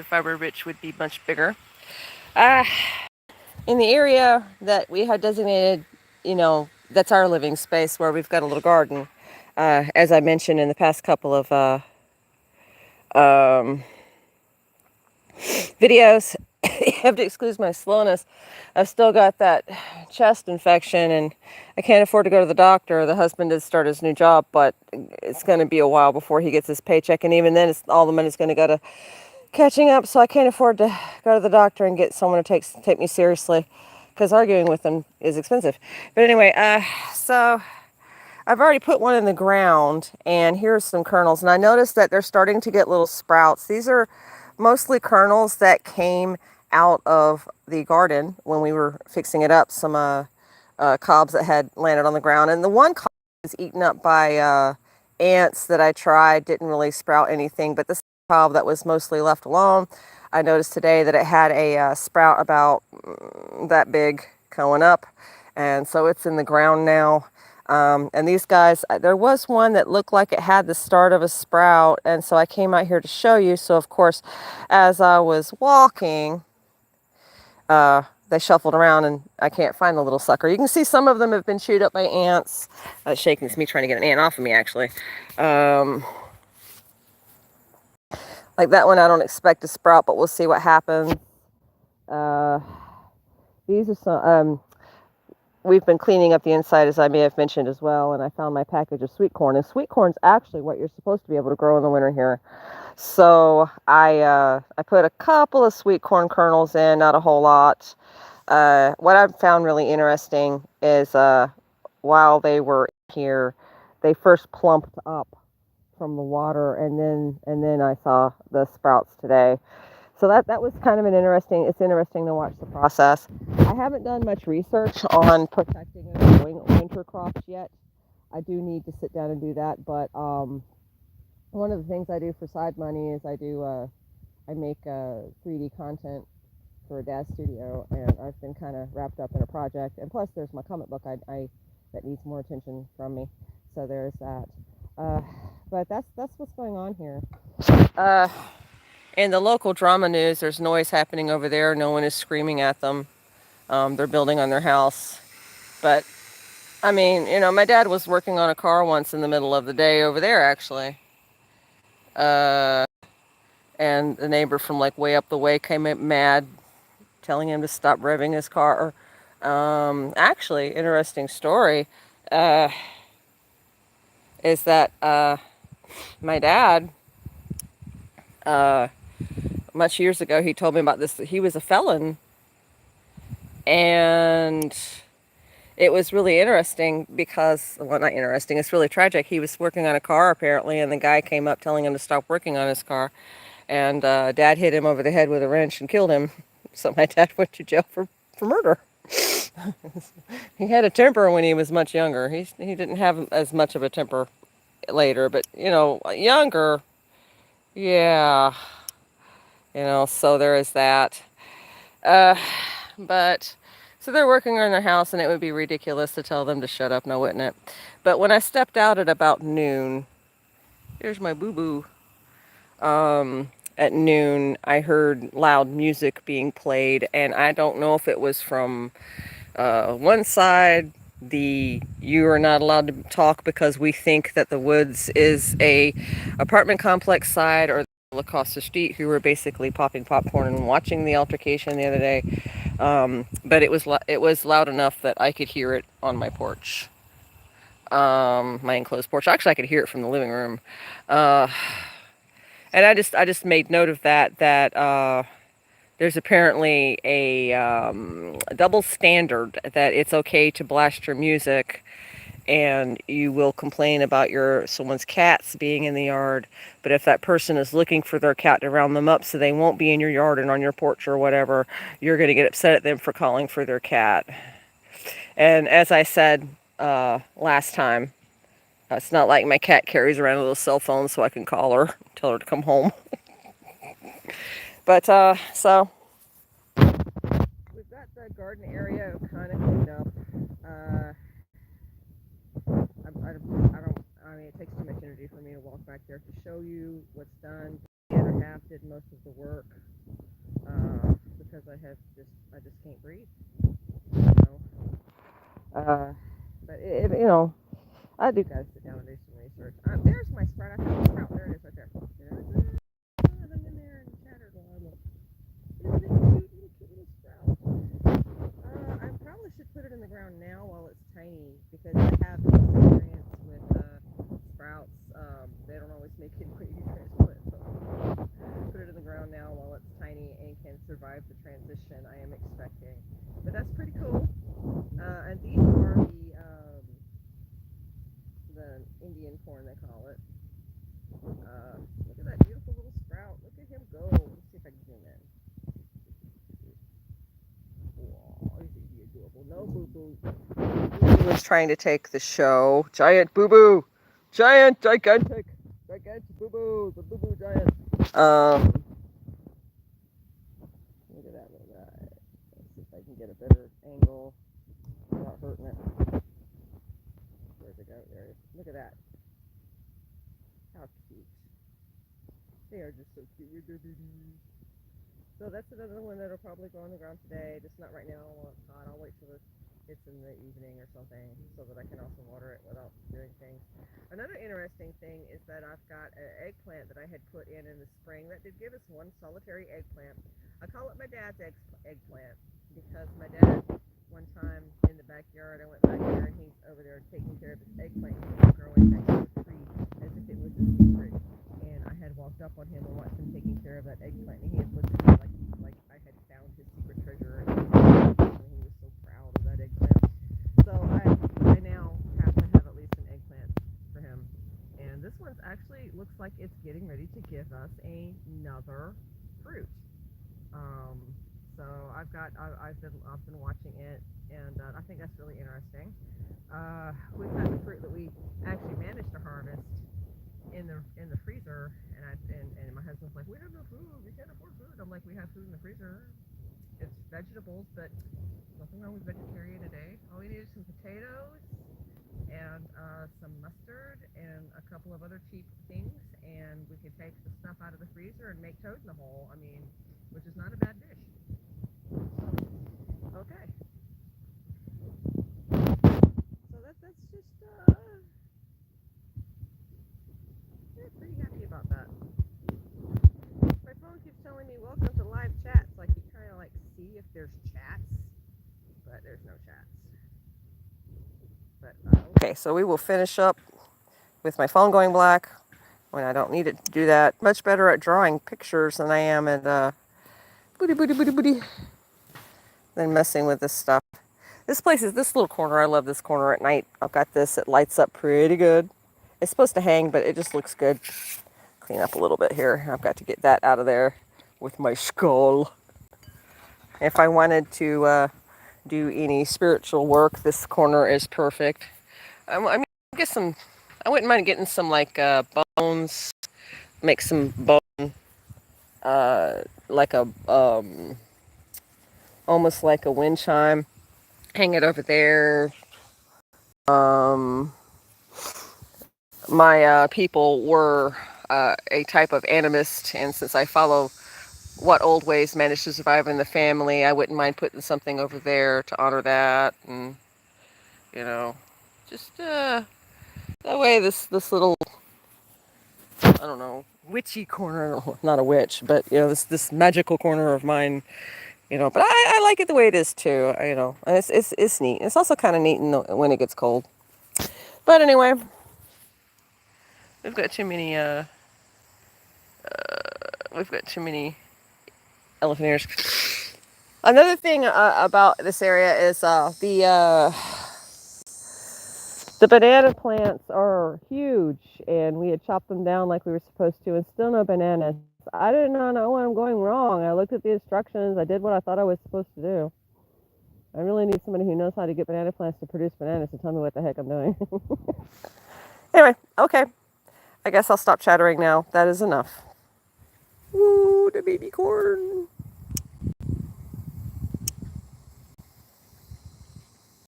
if I were rich, would be much bigger. Uh, in the area that we had designated, that's our living space where we've got a little garden. As I mentioned in the past couple of um, videos, you have to excuse my slowness. I've still got that chest infection and I can't afford to go to the doctor. The husband did start his new job, but it's going to be a while before he gets his paycheck. And even then, all the money's going to go to catching up. So I can't afford to go to the doctor and get someone to take me seriously because arguing with them is expensive. But anyway, so I've already put one in the ground and here's some kernels. And I noticed that they're starting to get little sprouts. These are mostly kernels that came out of the garden when we were fixing it up. Some cobs that had landed on the ground. And the one cob was eaten up by ants that I tried. Didn't really sprout anything. But this cob that was mostly left alone, I noticed today that it had a sprout about that big going up. And so it's in the ground now. And these guys, there was one that looked like it had the start of a sprout, and so I came out here to show you. So of course, as I was walking, they shuffled around and I can't find the little sucker. You can see some of them have been chewed up by ants. Shaking, it's me trying to get an ant off of me actually. Like that one I don't expect to sprout, but we'll see what happens. These are some, we've been cleaning up the inside, as I may have mentioned as well, and I found my package of sweet corn. And sweet corn's actually what you're supposed to be able to grow in the winter here. So I put a couple of sweet corn kernels in, not a whole lot. What I've found really interesting is while they were here, they first plumped up from the water, and then I saw the sprouts today. So that was kind of it's interesting to watch the process. I haven't done much research on protecting and growing winter crops yet. I do need to sit down and do that, but one of the things I do for side money is I make 3D content for a dad studio, and I've been kind of wrapped up in a project, and plus there's my comic book I that needs more attention from me, so there's that. But that's what's going on here. In the local drama news, there's noise happening over there. No one is screaming at them. They're building on their house. But, I mean, my dad was working on a car once in the middle of the day over there, actually. And the neighbor from, like, way up the way came in mad, telling him to stop revving his car. Actually, interesting story is that my dad... much years ago, he told me about this. He was a felon, and it was really interesting because, well, not interesting, it's really tragic. He was working on a car, apparently, and the guy came up telling him to stop working on his car, and Dad hit him over the head with a wrench and killed him. So my dad went to jail for murder. He had a temper when he was much younger. He didn't have as much of a temper later, but, younger, yeah. So there is that. But, so they're working on their house, and it would be ridiculous to tell them to shut up, now wouldn't it? But when I stepped out at about noon, here's my boo-boo. At noon, I heard loud music being played, and I don't know if it was from one side, you are not allowed to talk because we think that the woods is a apartment complex side, or across the street who were basically popping popcorn and watching the altercation the other day. But it was loud enough that I could hear it on my porch, my enclosed porch. Actually, I could hear it from the living room, and I just made note of that. There's apparently a double standard that it's okay to blast your music and you will complain about someone's cats being in the yard. But if that person is looking for their cat to round them up so they won't be in your yard and on your porch or whatever, you're going to get upset at them for calling for their cat. And as I said last time, it's not like my cat carries around a little cell phone so I can call her, tell her to come home. But so we've got the garden area kind of cleaned up. I mean, it takes too much energy for me to walk back there to show you what's done. The other half did most of the work. because I just can't breathe. You know? But I do gotta sit down and do some research. There's my sprout. I found the sprout. There it is, right there. Hung in there and chattered while I looked. Isn't it cute little sprout? I probably should put it in the ground now while it's tiny because I have experience with sprouts. They don't always make it when you transplant. So put it in the ground now while it's tiny and can survive the transition I am expecting. But that's pretty cool. And these are the Indian corn they call it. Look at that beautiful little sprout. Look at him go. Let's see if I can zoom in. Oh, isn't he adorable? No, Boo Boo. Boo Boo was trying to take the show. Giant Boo Boo. Gigantic Boo Boo. The Boo Boo giant. Look at that little guy. Let's see if I can get a better angle without hurting it. Where's it go? There it is. Look at that. How cute. They are just so cute. So that's another one that'll probably go on the ground today, just not right now while it's hot. I'll wait till it's in the evening or something so that I can also water it without doing things. Another interesting thing is that I've got an eggplant that I had put in the spring that did give us one solitary eggplant. I call it my dad's eggplant because my dad, one time in the backyard, I went back there and he's over there taking care of this eggplant. He was growing next to a tree as if it was a secret. And I had walked up on him and watched him taking care of that eggplant, and he had looked at me like I had found his secret treasure, and he was so proud of that eggplant. So I now have to have at least an eggplant for him. And this one's actually looks like it's getting ready to give us another fruit. So I've been watching it, and I think that's really interesting. We've got the fruit that we actually managed to harvest in the freezer, and my husband's like, we don't have food, we can't afford food. I'm like, we have food in the freezer. It's vegetables, but nothing wrong with vegetarian today. All we need is some potatoes and some mustard and a couple of other cheap things, and we can take the stuff out of the freezer and make toad in the hole. I mean, which is not a bad dish. Okay. So that's just pretty happy about that. My phone keeps telling me welcome to live chat, so I keep trying to see if there's chats, but there's no chats. But okay, so we will finish up with my phone going black when I don't need it to do that. Much better at drawing pictures than I am at than messing with this stuff. This little corner. I love this corner at night. I've got this. It lights up pretty good. It's supposed to hang, but it just looks good. Clean up a little bit here. I've got to get that out of there with my skull. If I wanted to do any spiritual work, this corner is perfect. I mean, I wouldn't mind getting some bones. Make some bone, like a almost like a wind chime. Hang it over there. My people were a type of animist, and since I follow what old ways managed to survive in the family, I wouldn't mind putting something over there to honor that, and just that way this little, I don't know, witchy corner, not a witch, but this magical corner of mine, but I like it the way it is too, and it's neat. It's also kind of neat when it gets cold. But anyway, we've got too many elephant ears. Another thing about this area is the banana plants are huge, and we had chopped them down like we were supposed to, and still no bananas. I did not know what I'm going wrong. I looked at the instructions. I did what I thought I was supposed to do. I really need somebody who knows how to get banana plants to produce bananas to tell me what the heck I'm doing. Anyway, okay. I guess I'll stop chattering now. That is enough. Ooh, the baby corn.